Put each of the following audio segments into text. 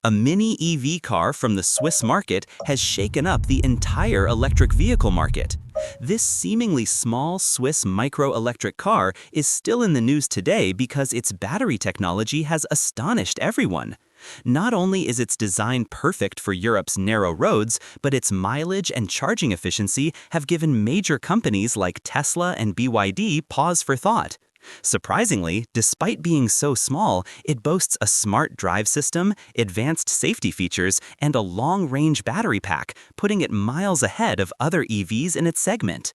A mini EV car from the Swiss market has shaken up the entire electric vehicle market. This seemingly small Swiss micro-electric car is still in the news today because its battery technology has astonished everyone. Not only is its design perfect for Europe's narrow roads, but its mileage and charging efficiency have given major companies like Tesla and BYD pause for thought. Surprisingly, despite being so small, it boasts a smart drive system, advanced safety features, and a long-range battery pack, putting it miles ahead of other EVs in its segment.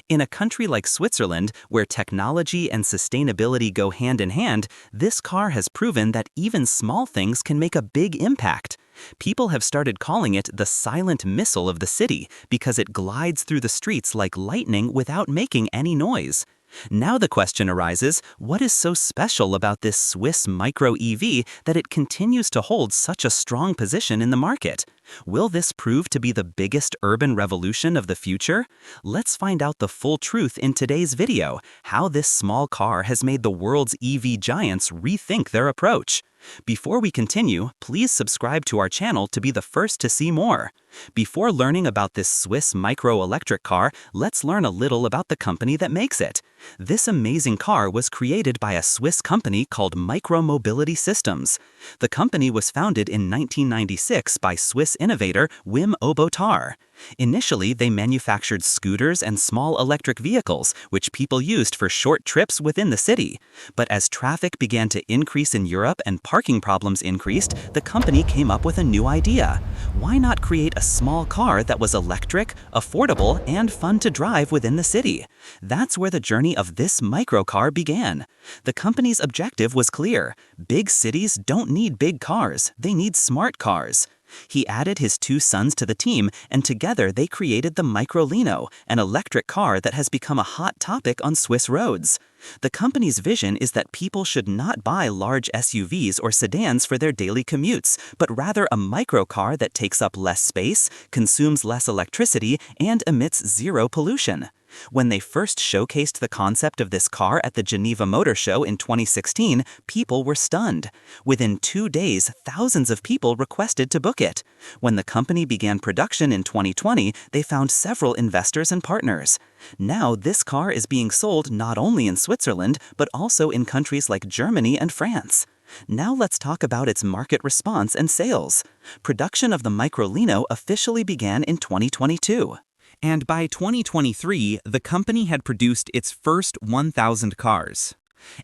In a country like Switzerland, where technology and sustainability go hand in hand, this car has proven that even small things can make a big impact. People have started calling it the silent missile of the city because it glides through the streets like lightning without making any noise. Now the question arises, what is so special about this Swiss micro-EV that it continues to hold such a strong position in the market? Will this prove to be the biggest urban revolution of the future? Let's find out the full truth in today's video, how this small car has made the world's EV giants rethink their approach. Before we continue, please subscribe to our channel to be the first to see more. Before learning about this Swiss micro-electric car, let's learn a little about the company that makes it. This amazing car was created by a Swiss company called Micro Mobility Systems. The company was founded in 1996 by Swiss innovator Wim Obotar. Initially, they manufactured scooters and small electric vehicles, which people used for short trips within the city. But as traffic began to increase in Europe and parking problems increased, the company came up with a new idea. Why not create a small car that was electric, affordable, and fun to drive within the city? That's where the journey of this microcar began. The company's objective was clear. Big cities don't need big cars, they need smart cars. He added his two sons to the team, and together they created the Microlino, an electric car that has become a hot topic on Swiss roads. The company's vision is that people should not buy large SUVs or sedans for their daily commutes, but rather a microcar that takes up less space, consumes less electricity, and emits zero pollution. When they first showcased the concept of this car at the Geneva Motor Show in 2016, people were stunned. Within 2 days, thousands of people requested to book it. When the company began production in 2020, they found several investors and partners. Now, this car is being sold not only in Switzerland, but also in countries like Germany and France. Now let's talk about its market response and sales. Production of the Microlino officially began in 2022. And by 2023, the company had produced its first 1,000 cars.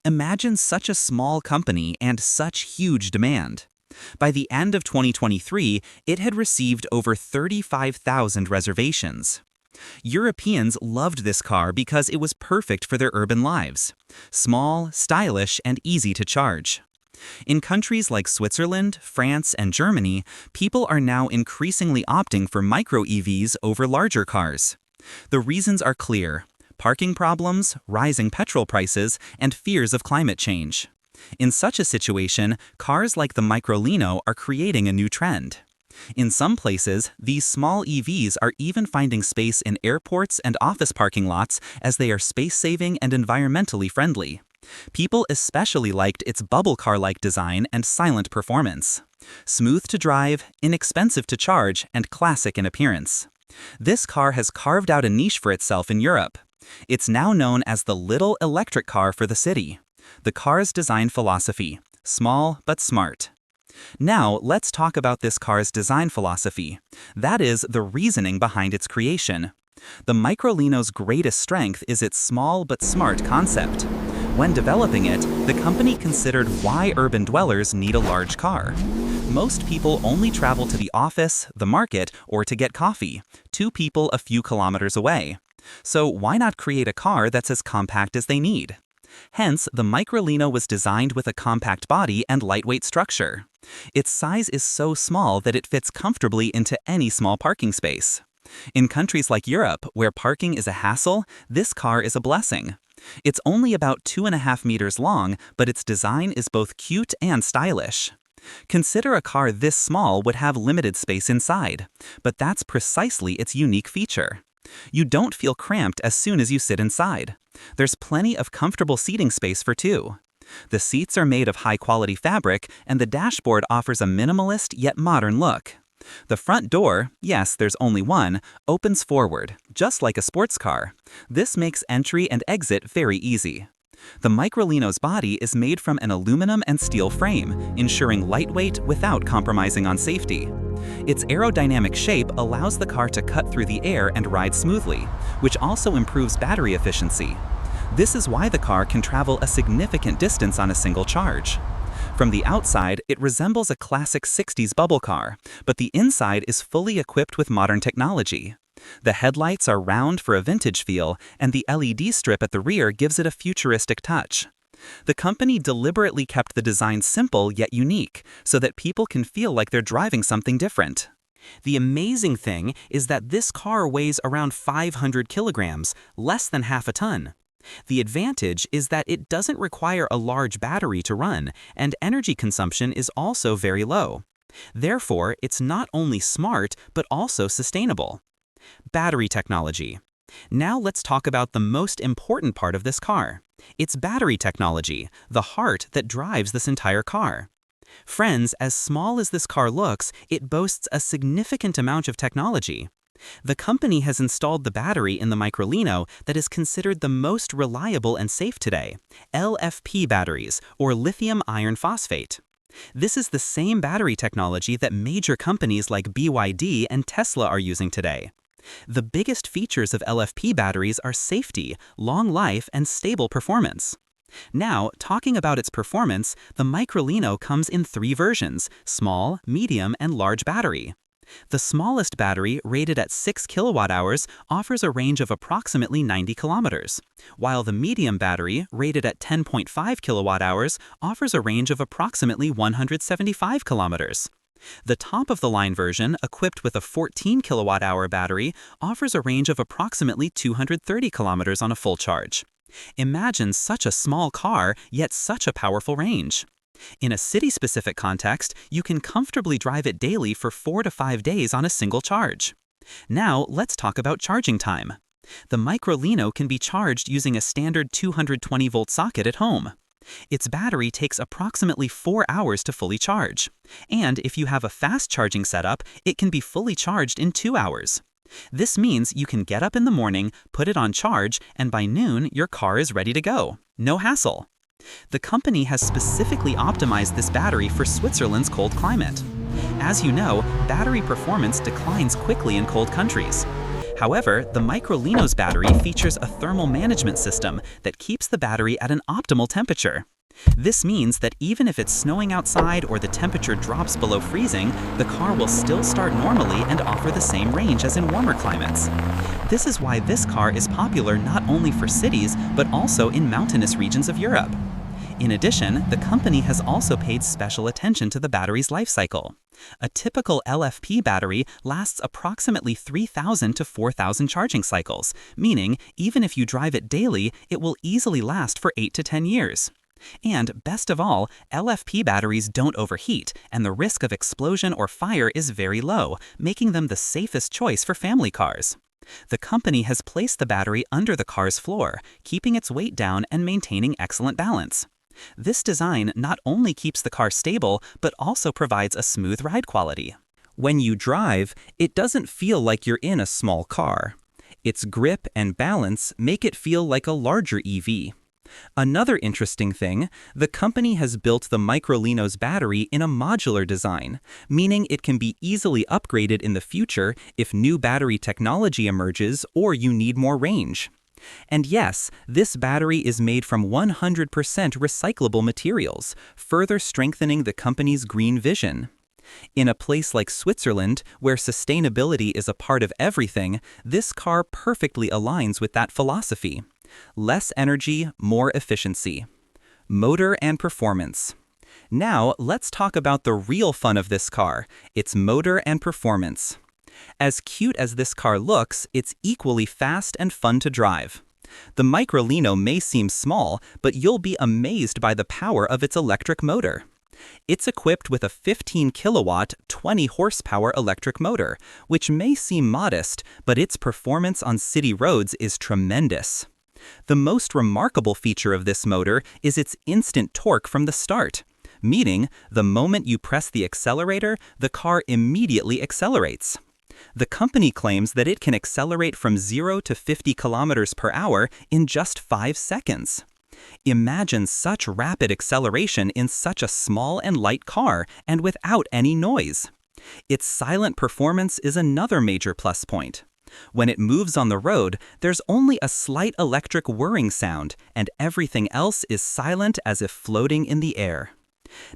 Imagine such a small company and such huge demand. By the end of 2023, it had received over 35,000 reservations. Europeans loved this car because it was perfect for their urban lives. Small, stylish, and easy to charge. In countries like Switzerland, France, and Germany, people are now increasingly opting for micro-EVs over larger cars. The reasons are clear: parking problems, rising petrol prices, and fears of climate change. In such a situation, cars like the Microlino are creating a new trend. In some places, these small EVs are even finding space in airports and office parking lots as they are space-saving and environmentally friendly. People especially liked its bubble car-like design and silent performance. Smooth to drive, inexpensive to charge, and classic in appearance. This car has carved out a niche for itself in Europe. It's now known as the little electric car for the city. The car's design philosophy: small but smart. Now, let's talk about this car's design philosophy. That is, the reasoning behind its creation. The Microlino's greatest strength is its small but smart concept. When developing it, the company considered why urban dwellers need a large car. Most people only travel to the office, the market, or to get coffee, two people a few kilometers away. So why not create a car that's as compact as they need? Hence, the Microlino was designed with a compact body and lightweight structure. Its size is so small that it fits comfortably into any small parking space. In countries like Europe, where parking is a hassle, this car is a blessing. It's only about 2.5 meters long, but its design is both cute and stylish. Consider a car this small would have limited space inside, but that's precisely its unique feature. You don't feel cramped as soon as you sit inside. There's plenty of comfortable seating space for two. The seats are made of high-quality fabric, and the dashboard offers a minimalist yet modern look. The front door, yes, there's only one, opens forward, just like a sports car. This makes entry and exit very easy. The Microlino's body is made from an aluminum and steel frame, ensuring lightweight without compromising on safety. Its aerodynamic shape allows the car to cut through the air and ride smoothly, which also improves battery efficiency. This is why the car can travel a significant distance on a single charge. From the outside, it resembles a classic 60s bubble car, but the inside is fully equipped with modern technology. The headlights are round for a vintage feel, and the LED strip at the rear gives it a futuristic touch. The company deliberately kept the design simple yet unique, so that people can feel like they're driving something different. The amazing thing is that this car weighs around 500 kilograms, less than half a ton. The advantage is that it doesn't require a large battery to run, and energy consumption is also very low. Therefore, it's not only smart, but also sustainable. Battery technology. Now let's talk about the most important part of this car. It's battery technology, the heart that drives this entire car. Friends, as small as this car looks, it boasts a significant amount of technology. The company has installed the battery in the Microlino that is considered the most reliable and safe today, LFP batteries, or lithium iron phosphate. This is the same battery technology that major companies like BYD and Tesla are using today. The biggest features of LFP batteries are safety, long life, and stable performance. Now, talking about its performance, the Microlino comes in 3 versions: small, medium, and large battery. The smallest battery, rated at 6 kilowatt-hours, offers a range of approximately 90 kilometers, while the medium battery, rated at 10.5 kilowatt-hours, offers a range of approximately 175 kilometers. The top-of-the-line version, equipped with a 14 kilowatt-hour battery, offers a range of approximately 230 kilometers on a full charge. Imagine such a small car, yet such a powerful range. In a city-specific context, you can comfortably drive it daily for 4 to 5 days on a single charge. Now, let's talk about charging time. The Microlino can be charged using a standard 220-volt socket at home. Its battery takes approximately 4 hours to fully charge. And if you have a fast charging setup, it can be fully charged in 2 hours. This means you can get up in the morning, put it on charge, and by noon, your car is ready to go. No hassle. The company has specifically optimized this battery for Switzerland's cold climate. As you know, battery performance declines quickly in cold countries. However, the Microlino's battery features a thermal management system that keeps the battery at an optimal temperature. This means that even if it's snowing outside or the temperature drops below freezing, the car will still start normally and offer the same range as in warmer climates. This is why this car is popular not only for cities, but also in mountainous regions of Europe. In addition, the company has also paid special attention to the battery's life cycle. A typical LFP battery lasts approximately 3,000 to 4,000 charging cycles, meaning even if you drive it daily, it will easily last for 8 to 10 years. And best of all, LFP batteries don't overheat, and the risk of explosion or fire is very low, making them the safest choice for family cars. The company has placed the battery under the car's floor, keeping its weight down and maintaining excellent balance. This design not only keeps the car stable, but also provides a smooth ride quality. When you drive, it doesn't feel like you're in a small car. Its grip and balance make it feel like a larger EV. Another interesting thing, the company has built the Microlino's battery in a modular design, meaning it can be easily upgraded in the future if new battery technology emerges or you need more range. And yes, this battery is made from 100% recyclable materials, further strengthening the company's green vision. In a place like Switzerland, where sustainability is a part of everything, this car perfectly aligns with that philosophy. Less energy, more efficiency. Motor and performance. Now, let's talk about the real fun of this car, its motor and performance. As cute as this car looks, it's equally fast and fun to drive. The Microlino may seem small, but you'll be amazed by the power of its electric motor. It's equipped with a 15 kilowatt, 20 horsepower electric motor, which may seem modest, but its performance on city roads is tremendous. The most remarkable feature of this motor is its instant torque from the start, meaning the moment you press the accelerator, the car immediately accelerates. The company claims that it can accelerate from 0 to 50 kilometers per hour in just 5 seconds. Imagine such rapid acceleration in such a small and light car and without any noise. Its silent performance is another major plus point. When it moves on the road, there's only a slight electric whirring sound, and everything else is silent as if floating in the air.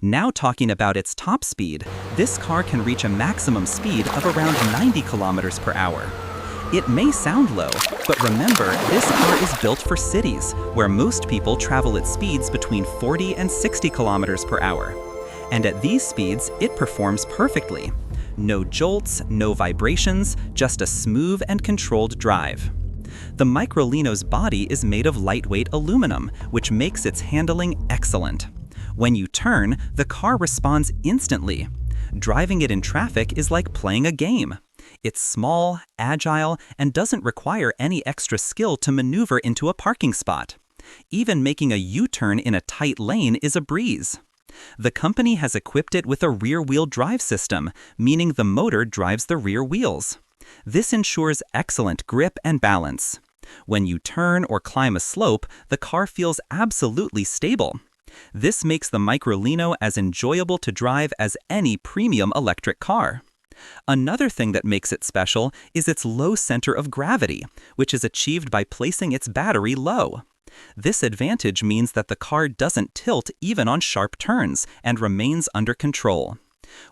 Now talking about its top speed, this car can reach a maximum speed of around 90 kilometers per hour. It may sound low, but remember, this car is built for cities, where most people travel at speeds between 40 and 60 kilometers per hour. And at these speeds, it performs perfectly. No jolts, no vibrations, just a smooth and controlled drive. The Microlino's body is made of lightweight aluminum, which makes its handling excellent. When you turn, the car responds instantly. Driving it in traffic is like playing a game. It's small, agile, and doesn't require any extra skill to maneuver into a parking spot. Even making a U-turn in a tight lane is a breeze. The company has equipped it with a rear-wheel drive system, meaning the motor drives the rear wheels. This ensures excellent grip and balance. When you turn or climb a slope, the car feels absolutely stable. This makes the Microlino as enjoyable to drive as any premium electric car. Another thing that makes it special is its low center of gravity, which is achieved by placing its battery low. This advantage means that the car doesn't tilt even on sharp turns and remains under control.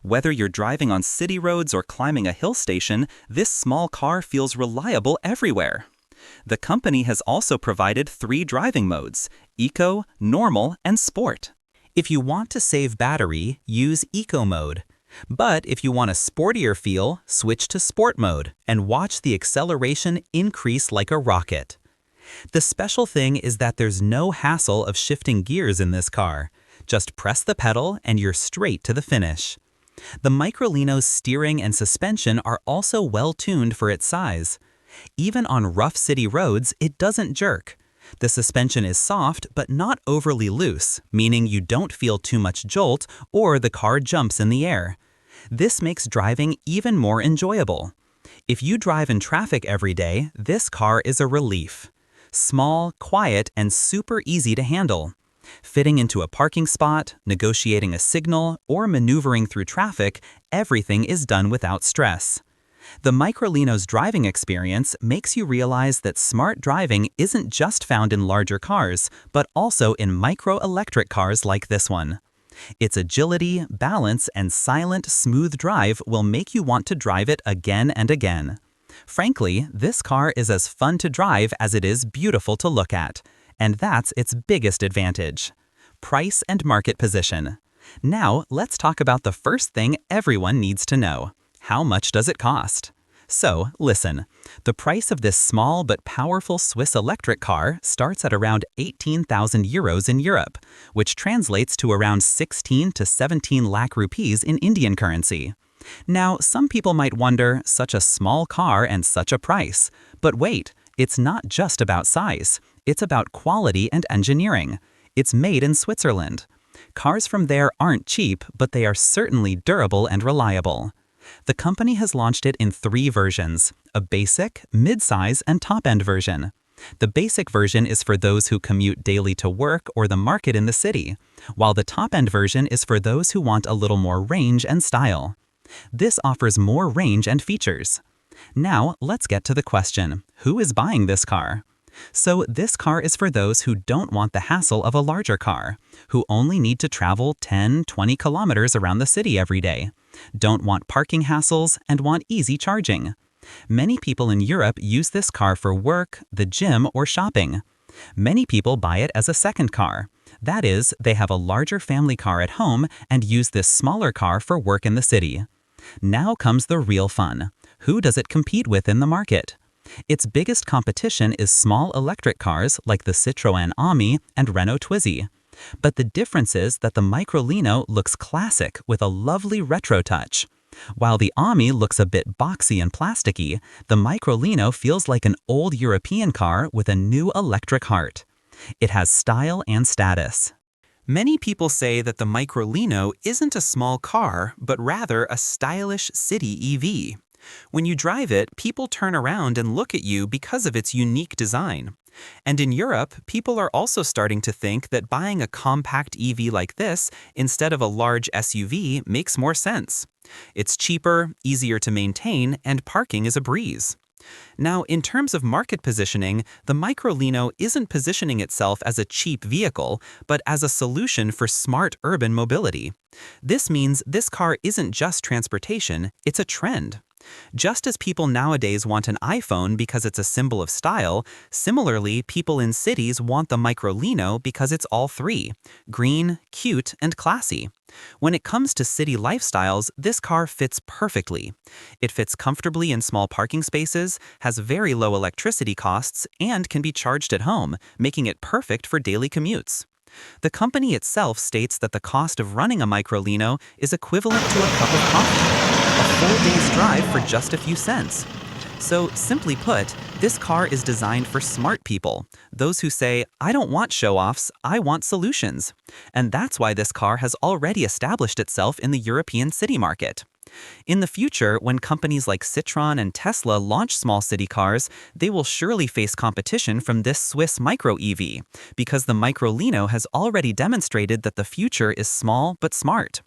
Whether you're driving on city roads or climbing a hill station, this small car feels reliable everywhere. The company has also provided 3 driving modes: Eco, Normal, and Sport. If you want to save battery, use Eco mode. But if you want a sportier feel, switch to Sport mode and watch the acceleration increase like a rocket. The special thing is that there's no hassle of shifting gears in this car. Just press the pedal and you're straight to the finish. The Microlino's steering and suspension are also well tuned for its size. Even on rough city roads, it doesn't jerk. The suspension is soft but not overly loose, meaning you don't feel too much jolt or the car jumps in the air. This makes driving even more enjoyable. If you drive in traffic every day, this car is a relief. Small, quiet, and super easy to handle. Fitting into a parking spot, negotiating a signal, or maneuvering through traffic, everything is done without stress. The Microlino's driving experience makes you realize that smart driving isn't just found in larger cars, but also in micro-electric cars like this one. Its agility, balance, and silent, smooth drive will make you want to drive it again and again. Frankly, this car is as fun to drive as it is beautiful to look at. And that's its biggest advantage: price and market position. Now, let's talk about the first thing everyone needs to know. How much does it cost? So, listen. The price of this small but powerful Swiss electric car starts at around 18,000 euros in Europe, which translates to around 16 to 17 lakh rupees in Indian currency. Now, some people might wonder, such a small car and such a price. But wait, it's not just about size. It's about quality and engineering. It's made in Switzerland. Cars from there aren't cheap, but they are certainly durable and reliable. The company has launched it in 3 versions: a basic, mid-size, and top-end version. The basic version is for those who commute daily to work or the market in the city, while the top-end version is for those who want a little more range and style. This offers more range and features. Now, let's get to the question: who is buying this car? So this car is for those who don't want the hassle of a larger car, who only need to travel 10-20 kilometers around the city every day, don't want parking hassles, and want easy charging. Many people in Europe use this car for work, the gym, or shopping. Many people buy it as a second car. That is, they have a larger family car at home and use this smaller car for work in the city. Now comes the real fun. Who does it compete with in the market? Its biggest competition is small electric cars like the Citroën Ami and Renault Twizy. But the difference is that the Microlino looks classic with a lovely retro touch. While the Ami looks a bit boxy and plasticky, the Microlino feels like an old European car with a new electric heart. It has style and status. Many people say that the Microlino isn't a small car, but rather a stylish city EV. When you drive it, people turn around and look at you because of its unique design. And in Europe, people are also starting to think that buying a compact EV like this instead of a large SUV makes more sense. It's cheaper, easier to maintain, and parking is a breeze. Now, in terms of market positioning, the Microlino isn't positioning itself as a cheap vehicle, but as a solution for smart urban mobility. This means this car isn't just transportation, it's a trend. Just as people nowadays want an iPhone because it's a symbol of style, similarly, people in cities want the Microlino because it's all three: green, cute, and classy. When it comes to city lifestyles, this car fits perfectly. It fits comfortably in small parking spaces, has very low electricity costs, and can be charged at home, making it perfect for daily commutes. The company itself states that the cost of running a Microlino is equivalent to a cup of coffee, a full day's drive for just a few cents. So, simply put, this car is designed for smart people, those who say, "I don't want show-offs, I want solutions." And that's why this car has already established itself in the European city market. In the future, when companies like Citroën and Tesla launch small city cars, they will surely face competition from this Swiss micro EV, because the Microlino has already demonstrated that the future is small but smart.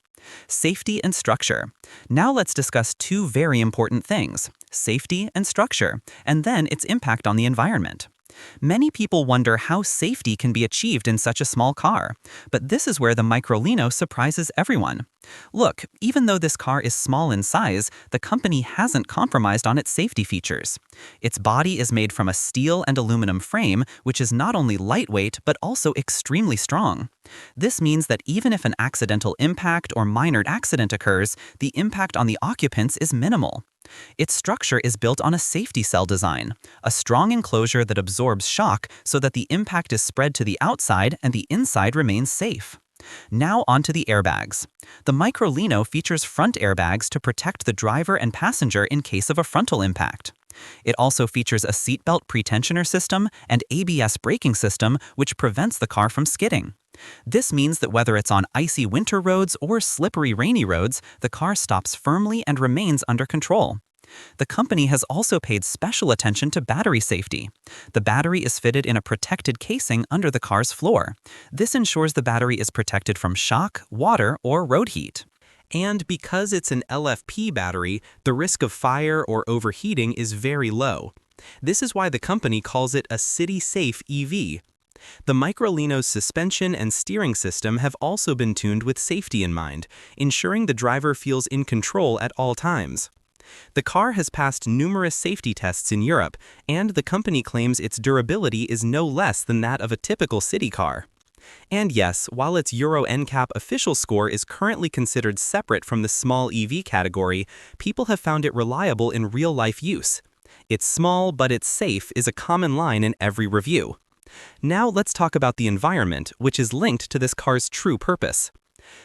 Safety and structure. Now let's discuss two very important things: safety and structure, and then its impact on the environment. Many people wonder how safety can be achieved in such a small car, but this is where the Microlino surprises everyone. Look, even though this car is small in size, the company hasn't compromised on its safety features. Its body is made from a steel and aluminum frame, which is not only lightweight but also extremely strong. This means that even if an accidental impact or minor accident occurs, the impact on the occupants is minimal. Its structure is built on a safety cell design, a strong enclosure that absorbs shock so that the impact is spread to the outside and the inside remains safe. Now onto the airbags. The Microlino features front airbags to protect the driver and passenger in case of a frontal impact. It also features a seatbelt pretensioner system and ABS braking system, which prevents the car from skidding. This means that whether it's on icy winter roads or slippery rainy roads, the car stops firmly and remains under control. The company has also paid special attention to battery safety. The battery is fitted in a protected casing under the car's floor. This ensures the battery is protected from shock, water, or road heat. And because it's an LFP battery, the risk of fire or overheating is very low. This is why the company calls it a city-safe EV. The Microlino's suspension and steering system have also been tuned with safety in mind, ensuring the driver feels in control at all times. The car has passed numerous safety tests in Europe, and the company claims its durability is no less than that of a typical city car. And yes, while its Euro NCAP official score is currently considered separate from the small EV category, people have found it reliable in real-life use. "It's small, but it's safe" is a common line in every review. Now let's talk about the environment, which is linked to this car's true purpose.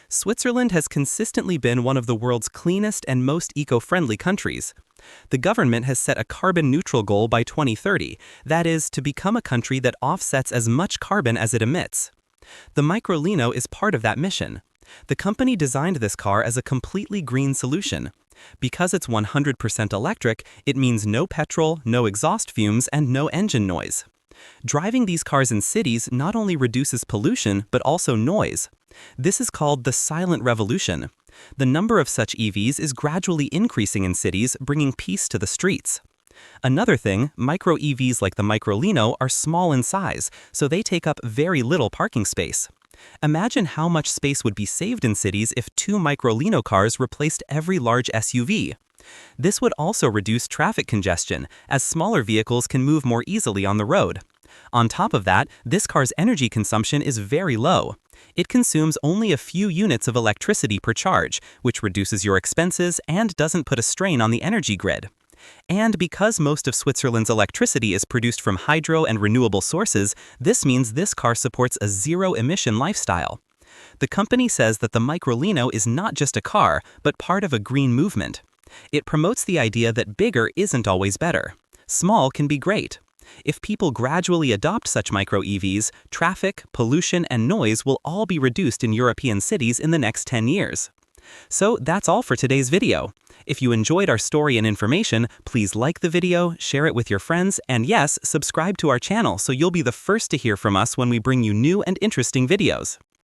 Switzerland has consistently been one of the world's cleanest and most eco-friendly countries. The government has set a carbon-neutral goal by 2030, that is, to become a country that offsets as much carbon as it emits. The Microlino is part of that mission. The company designed this car as a completely green solution. Because it's 100% electric, it means no petrol, no exhaust fumes, and no engine noise. Driving these cars in cities not only reduces pollution, but also noise. This is called the silent revolution. The number of such EVs is gradually increasing in cities, bringing peace to the streets. Another thing, micro EVs like the Microlino are small in size, so they take up very little parking space. Imagine how much space would be saved in cities if 2 Microlino cars replaced every large SUV. This would also reduce traffic congestion, as smaller vehicles can move more easily on the road. On top of that, this car's energy consumption is very low. It consumes only a few units of electricity per charge, which reduces your expenses and doesn't put a strain on the energy grid. And because most of Switzerland's electricity is produced from hydro and renewable sources, this means this car supports a zero-emission lifestyle. The company says that the Microlino is not just a car, but part of a green movement. It promotes the idea that bigger isn't always better. Small can be great. If people gradually adopt such micro-EVs, traffic, pollution, and noise will all be reduced in European cities in the next 10 years. So that's all for today's video. If you enjoyed our story and information, please like the video, share it with your friends, and yes, subscribe to our channel so you'll be the first to hear from us when we bring you new and interesting videos.